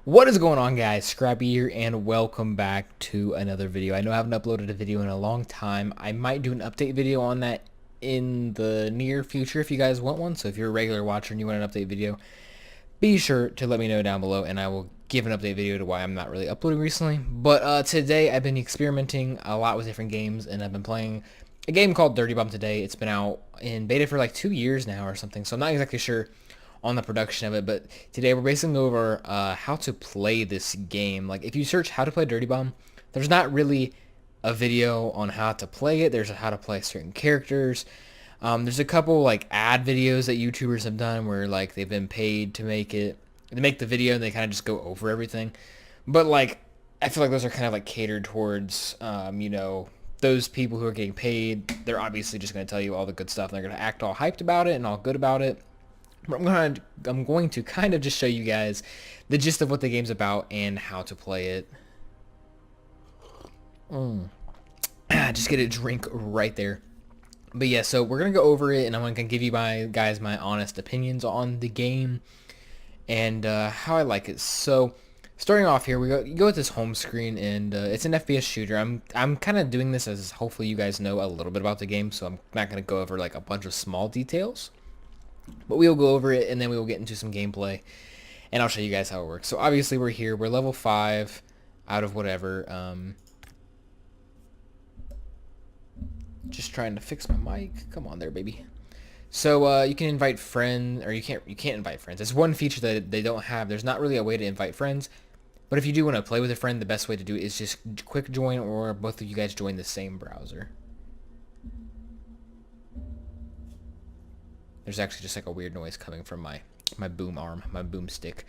What is going on, guys? Scrappy here, and welcome back to another video. I know I haven't uploaded a video in a long time. I might do an update video on that in the near future if you guys want one. So if you're a regular watcher and you want an update video, be sure to let me know down below, and I will give an update video to why I'm not really uploading recently. But today I've been experimenting a lot with different games, and I've been playing a game called Dirty Bomb today. It's been out in beta for like 2 years now or something, so I'm not exactly sure on the production of it, but today we're basically going over how to play this game. Like, if you search how to play Dirty Bomb, there's not really a video on how to play it. There's how to play certain characters. There's a couple like ad videos that YouTubers have done where like they've been paid to make the video, and they kind of just go over everything. But like, I feel like those are kind of like catered towards those people who are getting paid. They're obviously just going to tell you all the good stuff, and they're going to act all hyped about it and all good about it. I'm going to kind of just show you guys the gist of what the game's about and how to play it. Just get a drink right there. But yeah, so we're gonna go over it, and I'm gonna give you my honest opinions on the game and how I like it. So starting off here, you go with this home screen, and it's an FPS shooter. I'm kind of doing this as hopefully you guys know a little bit about the game, so I'm not gonna go over like a bunch of small details. But we will go over it, and then we will get into some gameplay, and I'll show you guys how it works. So obviously we're here. We're level 5 out of whatever. Just trying to fix my mic. Come on there, baby. So you can invite friends, or you can't invite friends. It's one feature that they don't have. There's not really a way to invite friends. But if you do want to play with a friend, the best way to do it is just quick join, or both of you guys join the same browser. There's actually just like a weird noise coming from my boom arm, my boom stick.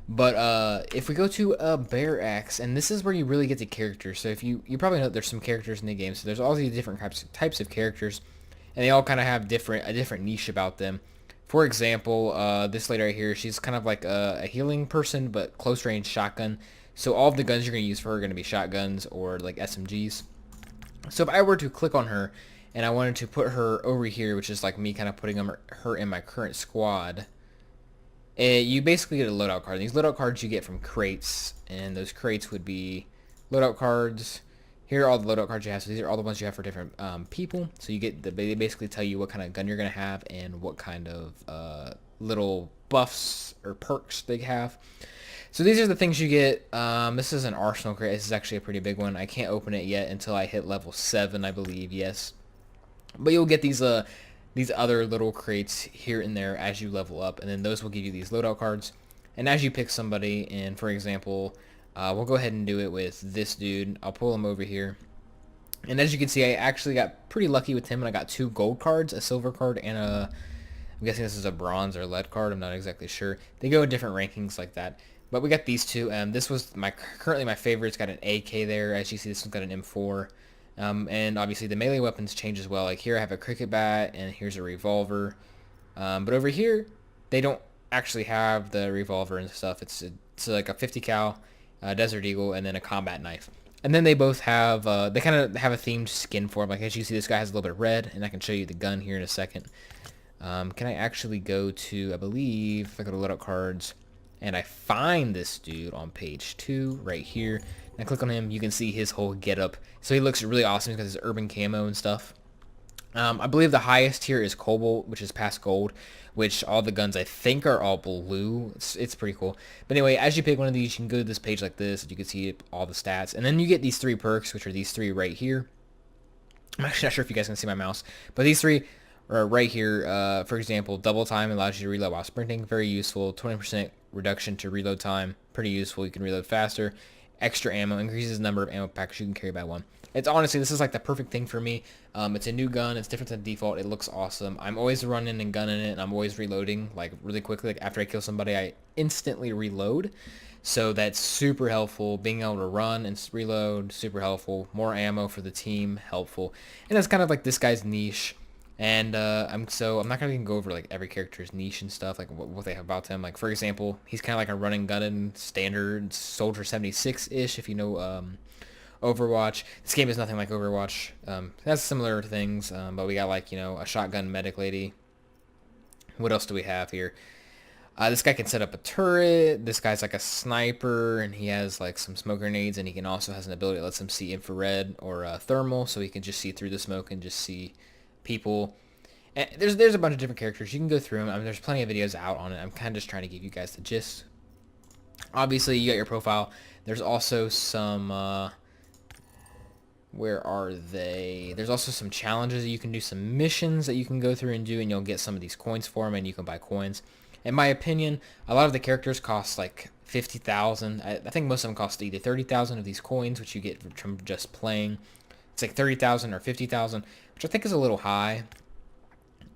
But if we go to Bear Axe, and this is where you really get the characters. So if you probably know there's some characters in the game. So there's all these different types of characters, and they all kind of have a different niche about them. For example, this lady right here, she's kind of like a healing person, but close range shotgun. So all of the guns you're going to use for her are going to be shotguns or like SMGs. So if I were to click on her, and I wanted to put her over here, which is like me kind of putting her in my current squad, you basically get a loadout card. And these loadout cards you get from crates, and those crates would be loadout cards. Here are all the loadout cards you have. So these are all the ones you have for different people. So you get they basically tell you what kind of gun you're going to have and what kind of little buffs or perks they have. So these are the things you get. This is an arsenal crate. This is actually a pretty big one. I can't open it yet until I hit level 7, I believe. Yes. But you'll get these other little crates here and there as you level up, and then those will give you these loadout cards. And as you pick somebody, and for example, we'll go ahead and do it with this dude. I'll pull him over here. And as you can see, I actually got pretty lucky with him, and I got 2 gold cards, a silver card, and I'm guessing this is a bronze or lead card. I'm not exactly sure. They go in different rankings like that. But we got these 2. This was currently my favorite. It's got an AK there. As you see, this one's got an M4. And obviously the melee weapons change as well. Like here I have a cricket bat, and here's a revolver. But over here, they don't actually have the revolver and stuff. It's like a 50 cal Desert Eagle, and then a combat knife. And then they both have, they kind of have a themed skin for them. Like as you see, this guy has a little bit of red, and I can show you the gun here in a second. Can I actually go to, I believe, if I go to loadout cards, and I find this dude on page 2 right here, and I click on him, you can see his whole getup. So he looks really awesome because his urban camo and stuff. I believe the highest here is Cobalt, which is past gold, which all the guns I think are all blue. It's pretty cool. But anyway, as you pick one of these, you can go to this page like this, and you can see all the stats. And then you get these 3 perks, which are these 3 right here. I'm actually not sure if you guys can see my mouse, but these 3 are right here. For example, double time allows you to reload while sprinting. Very useful. 20% reduction to reload time. Pretty useful. You can reload faster. Extra ammo increases the number of ammo packs you can carry by 1. It's honestly, this is like the perfect thing for me. It's a new gun. It's different than default. It looks awesome. I'm always running and gunning it, and I'm always reloading like really quickly. Like after I kill somebody, I instantly reload. So that's super helpful. Being able to run and reload, super helpful. More ammo for the team, helpful. And that's kind of like this guy's niche. And I'm not gonna even go over like every character's niche and stuff, like what they have about them. Like for example, he's kind of like a running gunning standard soldier 76-ish, if you know Overwatch. This game is nothing like Overwatch. It has similar things, but we got like a shotgun medic lady. What else do we have here? This guy can set up a turret. This guy's like a sniper, and he has like some smoke grenades, and he can also has an ability that lets him see infrared or thermal, so he can just see through the smoke and just see people. And there's a bunch of different characters. You can go through them. I mean, there's plenty of videos out on it. I'm kind of just trying to give you guys the gist. Obviously, you got your profile. There's also some, where are they? There's also some challenges that you can do, some missions that you can go through and do, and you'll get some of these coins for them, and you can buy coins. In my opinion, a lot of the characters cost like 50,000. I think most of them cost either 30,000 of these coins, which you get from just playing. It's like 30,000 or 50,000, which I think is a little high,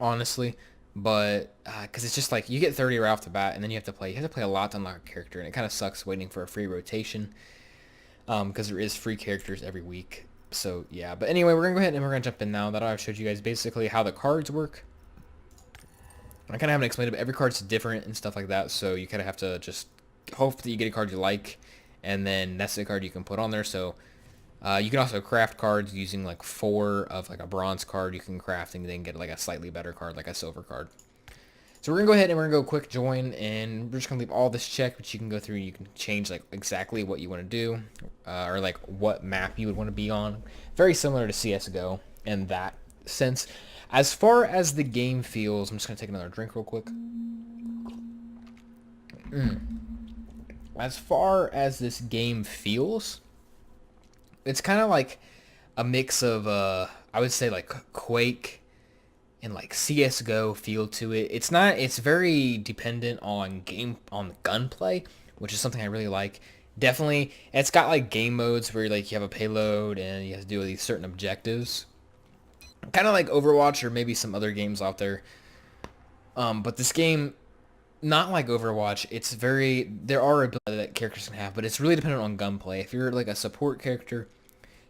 honestly. But because it's just like you get 30 right off the bat, and then you have to play a lot to unlock a character, and it kind of sucks waiting for a free rotation, because there is free characters every week. So yeah, but anyway, we're gonna go ahead and we're gonna jump in now. That I've showed you guys basically how the cards work. I kind of haven't explained it, but every card's different and stuff like that, so you kind of have to just hope that you get a card you like, and then that's the card you can put on there. So you can also craft cards using like 4 of like a bronze card you can craft, and then get like a slightly better card, like a silver card. So we're gonna go ahead and we're gonna go quick join, and we're just gonna leave all this checked, but you can go through and you can change like exactly what you want to do, or like what map you would want to be on. Very similar to CS:GO in that sense. As far as the game feels, I'm just gonna take another drink real quick. As far as this game feels, it's kind of like a mix of I would say like Quake and like CS:GO feel to it. It's very dependent on gunplay, which is something I really like. Definitely, it's got like game modes where like you have a payload and you have to do these certain objectives, kind of like Overwatch or maybe some other games out there. But this game, not like Overwatch, there are abilities that characters can have, but it's really dependent on gunplay. If you're like a support character,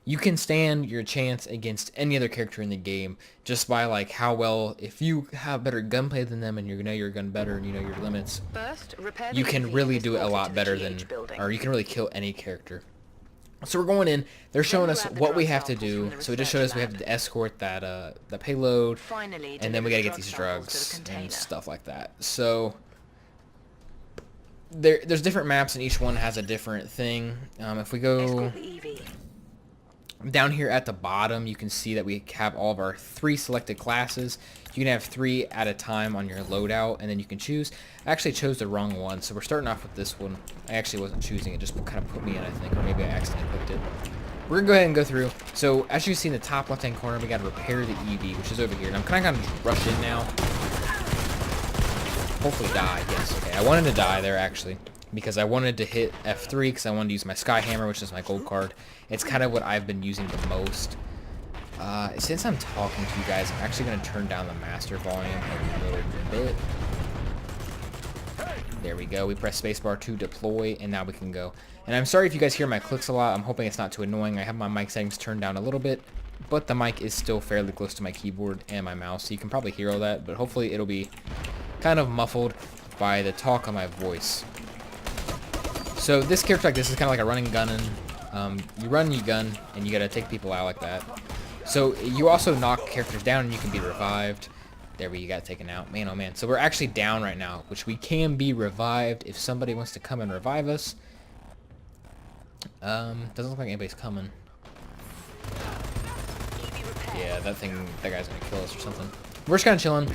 you can stand your chance against any other character in the game just by like how well, if you have better gunplay than them and you know your gun better and you know your limits, you can really do it a lot better than, or you can really kill any character. So we're going in, they're showing us what we have to do. So it just showed us we have to escort that the payload, and then we gotta get these drugs and stuff like that. So there's different maps and each one has a different thing. If we go down here at the bottom, you can see that we have all of our 3 selected classes. You can have 3 at a time on your loadout, and then you can choose. I actually chose the wrong one, so we're starting off with this one. I actually wasn't choosing it, just kind of put me in, I think, or maybe I accidentally clicked it. We're gonna go ahead and go through. So as you can see in the top left-hand corner, we gotta repair the EV, which is over here. And I'm kind of gonna rush in now. Hopefully die. Yes. Okay. I wanted to die there actually, because I wanted to hit F3 because I wanted to use my Sky Hammer, which is my gold card. It's kind of what I've been using the most. Since I'm talking to you guys, I'm actually going to turn down the master volume a little bit. There we go. We press spacebar to deploy, and now we can go. And I'm sorry if you guys hear my clicks a lot. I'm hoping it's not too annoying. I have my mic settings turned down a little bit, but the mic is still fairly close to my keyboard and my mouse, so you can probably hear all that, but hopefully it'll be kind of muffled by the talk of my voice. So this character like this is kind of like a running gun, and you run, you gun, and you gotta take people out like that. So you also knock characters down, and you can be revived. There we, you got taken out. Man, oh man. So we're actually down right now, which we can be revived if somebody wants to come and revive us. Doesn't look like anybody's coming. Yeah, that guy's gonna kill us or something. We're just kind of chilling.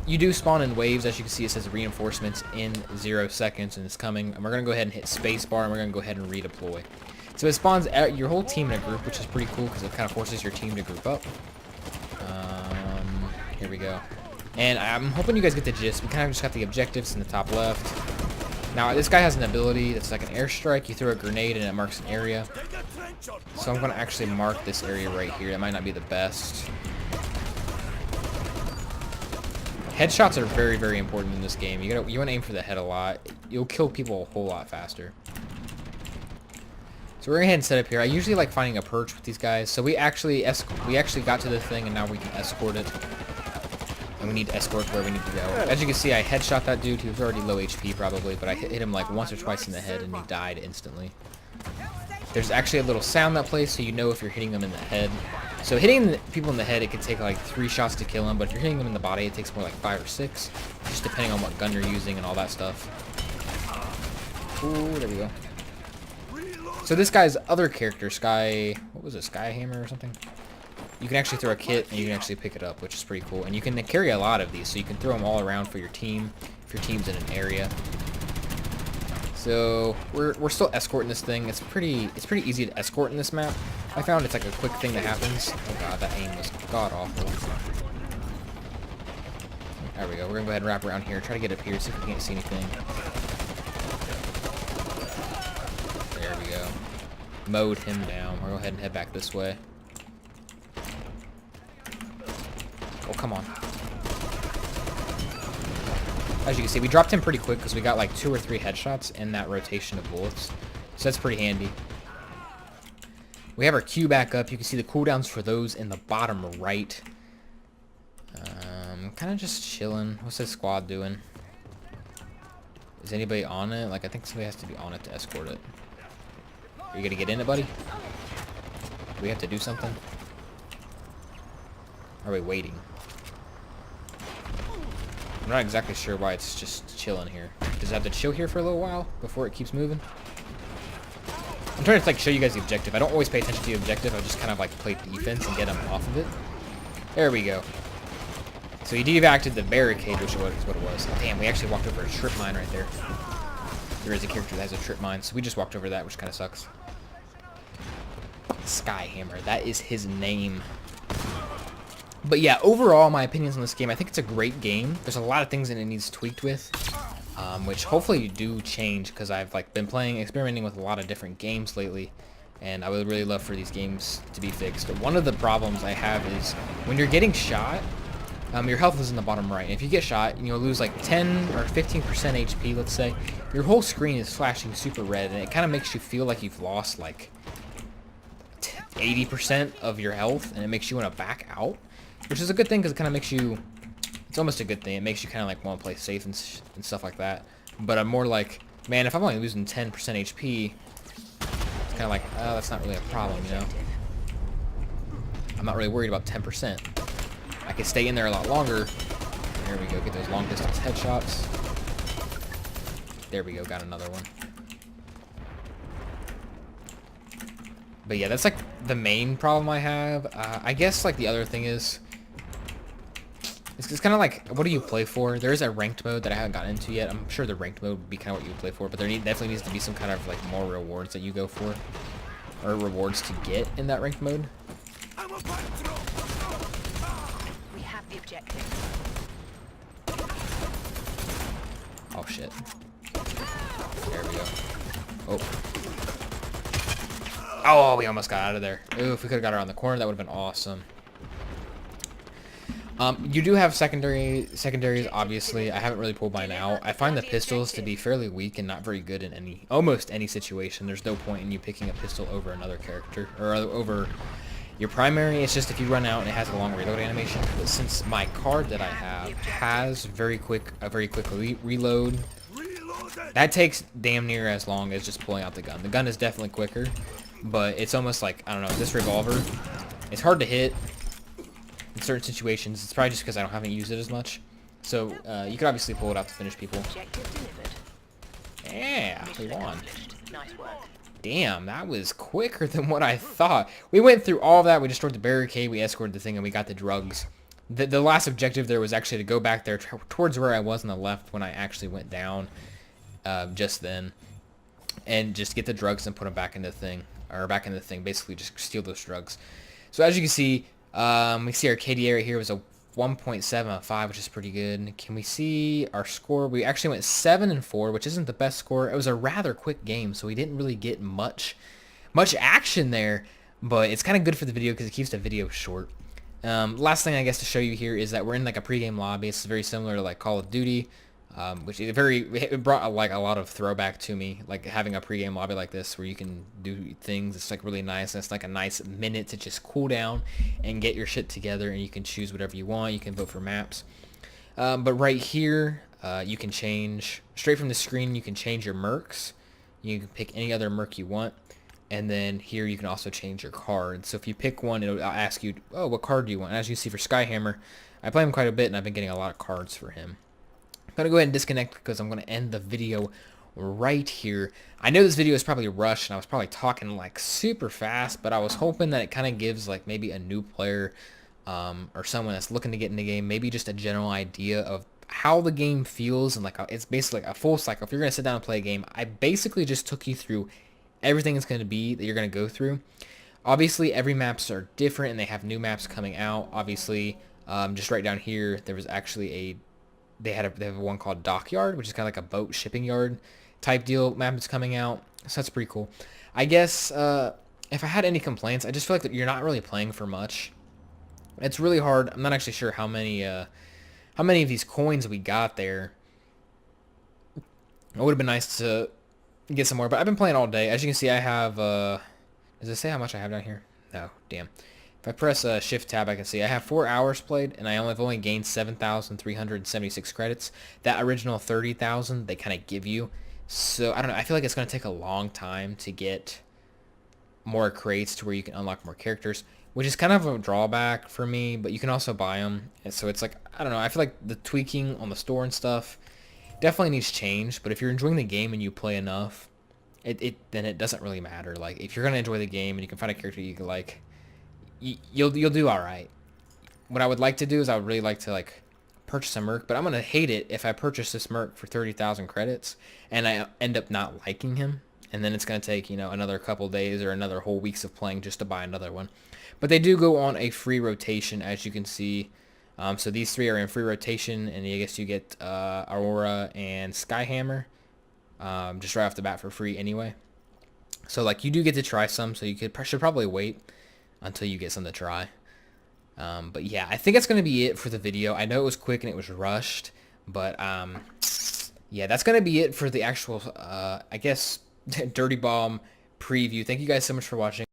You do spawn in waves. As you can see, it says reinforcements in 0 seconds, and it's coming. And we're going to go ahead and hit spacebar, and we're going to go ahead and redeploy. So it spawns your whole team in a group, which is pretty cool because it kind of forces your team to group up. Here we go. And I'm hoping you guys get the gist. We kind of just got the objectives in the top left. Now, this guy has an ability that's like an airstrike. You throw a grenade, and it marks an area. So I'm going to actually mark this area right here. That might not be the best. Headshots are very, very important in this game. You want to aim for the head a lot. You'll kill people a whole lot faster. So we're gonna go ahead and set up here. I usually like finding a perch with these guys. So we actually got to the thing, and now we can escort it. And we need to escort where we need to go. As you can see, I headshot that dude. He was already low HP probably, but I hit him like once or twice in the head, and he died instantly. There's actually a little sound that plays, so you know if you're hitting them in the head. So hitting people in the head, it can take like 3 shots to kill them, but if you're hitting them in the body, it takes more like 5 or 6, just depending on what gun you're using and all that stuff. Ooh, there we go. So this guy's other character, what was it, Skyhammer or something? You can actually throw a kit and you can actually pick it up, which is pretty cool. And you can carry a lot of these, so you can throw them all around for your team, if your team's in an area. So we're still escorting this thing. It's pretty easy to escort in this map. I found it's like a quick thing that happens. Oh god, that aim was god awful. There we go. We're gonna go ahead and wrap around here, try to get up here, see if we can't see anything. There we go. Mowed him down. We'll go ahead and head back this way. Oh, come on. As you can see, we dropped him pretty quick because we got like 2 or 3 headshots in that rotation of bullets. So that's pretty handy. We have our Q back up. You can see the cooldowns for those in the bottom right. Kind of just chilling. What's this squad doing? Is anybody on it? Like, I think somebody has to be on it to escort it. Are you gonna get in it, buddy? Do we have to do something? Or are we waiting? I'm not exactly sure why it's just chilling here. Does it have to chill here for a little while before it keeps moving? I'm trying to like show you guys the objective. I don't always pay attention to the objective. I just kind of like play defense and get them off of it. There we go. So you devacted the barricade, which is what it was. Oh, damn, we actually walked over a trip mine right there. There is a character that has a trip mine, so we just walked over that, which kind of sucks. Skyhammer, that is his name. But yeah, overall, my opinions on this game, I think it's a great game. There's a lot of things that it needs tweaked with, which hopefully do change, because I've like been experimenting with a lot of different games lately, and I would really love for these games to be fixed. But one of the problems I have is when you're getting shot, your health is in the bottom right. And if you get shot, you'll lose like 10 or 15% HP, let's say. Your whole screen is flashing super red, and it kind of makes you feel like you've lost like 80% of your health, and it makes you want to back out. Which is a good thing because it kind of makes you, it's almost a good thing. It makes you kind of like want to play safe and stuff like that. But I'm more like, man, if I'm only losing 10% HP, it's kind of like, oh, that's not really a problem, you know? I'm not really worried about 10%. I could stay in there a lot longer. There we go, get those long distance headshots. There we go, got another one. But yeah, that's like the main problem I have. I guess like the other thing is, it's kind of like, what do you play for? There is a ranked mode that I haven't gotten into yet. I'm sure the ranked mode would be kind of what you would play for, but there definitely needs to be some kind of like more rewards that you go for, or rewards to get in that ranked mode. We have the objective. Oh shit. There we go. Oh. Oh, we almost got out of there. Ooh, if we could have got around the corner, that would have been awesome. You do have secondaries, obviously. I haven't really pulled mine out. I find the pistols to be fairly weak and not very good in almost any situation. There's no point in you picking a pistol over another character, or over your primary. It's just if you run out and it has a long reload animation. But since my card that I have has a very quick reload, that takes damn near as long as just pulling out the gun. The gun is definitely quicker, but it's almost like, I don't know, this revolver, it's hard to hit in certain situations. It's probably just because I haven't used it as much. So you could obviously pull it out to finish people. Yeah, we won. Nice work. Damn, that was quicker than what I thought. We went through all of that. We destroyed the barricade. We escorted the thing, and we got the drugs. The last objective there was actually to go back there towards where I was on the left when I actually went down just then, and just get the drugs and put them back into the thing, basically just steal those drugs. So as you can see, we see our KD area here was a 1.75, which is pretty good. Can we see our score? We actually went 7-4, which isn't the best score. It was a rather quick game, so we didn't really get much action there, but it's kind of good for the video because it keeps the video short. Last thing I guess to show you here is that we're in like a pregame lobby. It's very similar to like Call of Duty, which it brought like a lot of throwback to me, like having a pregame lobby like this where you can do things. It's like really nice, and it's like a nice minute to just cool down and get your shit together, and you can choose whatever you want. You can vote for maps, but right here you can change straight from the screen. You can change your mercs. You can pick any other merc you want. And then here you can also change your cards. So if you pick one, it'll ask you, oh, what card do you want? And as you see for Skyhammer, I play him quite a bit, and I've been getting a lot of cards for him. I'm going to go ahead and disconnect because I'm going to end the video right here. I know this video is probably rushed, and I was probably talking like super fast, but I was hoping that it kind of gives like maybe a new player or someone that's looking to get in the game, maybe just a general idea of how the game feels, and like it's basically like a full cycle. If you're going to sit down and play a game, I basically just took you through everything it's going to be that you're going to go through. Obviously, every maps are different, and they have new maps coming out. Obviously, just right down here, there was actually they have one called Dockyard, which is kind of like a boat shipping yard type deal map that's coming out. So that's pretty cool. I guess if I had any complaints, I just feel like that you're not really playing for much. It's really hard. I'm not actually sure how many of these coins we got there. It would have been nice to get some more, but I've been playing all day. As you can see, I have, does it say how much I have down here? No, damn. If I press Shift Tab, I can see I have 4 hours played, and I've only gained 7,376 credits. That original 30,000 they kind of give you. So, I don't know. I feel like it's going to take a long time to get more crates to where you can unlock more characters, which is kind of a drawback for me, but you can also buy them. And so it's like, I don't know. I feel like the tweaking on the store and stuff definitely needs change, but if you're enjoying the game and you play enough, then it doesn't really matter. Like, if you're going to enjoy the game and you can find a character you can like, you'll do all right. What I would like to do is I would really like to like purchase a merc, but I'm gonna hate it if I purchase this merc for 30,000 credits and I end up not liking him, and then it's gonna take another couple days or another whole weeks of playing just to buy another one. But they do go on a free rotation, as you can see. So these three are in free rotation, and I guess you get Aurora and Skyhammer just right off the bat for free anyway. So like you do get to try some, so you should probably wait until you get some to try. But yeah, I think that's going to be it for the video. I know it was quick and it was rushed, but yeah, that's going to be it for the actual, I guess, Dirty Bomb preview. Thank you guys so much for watching.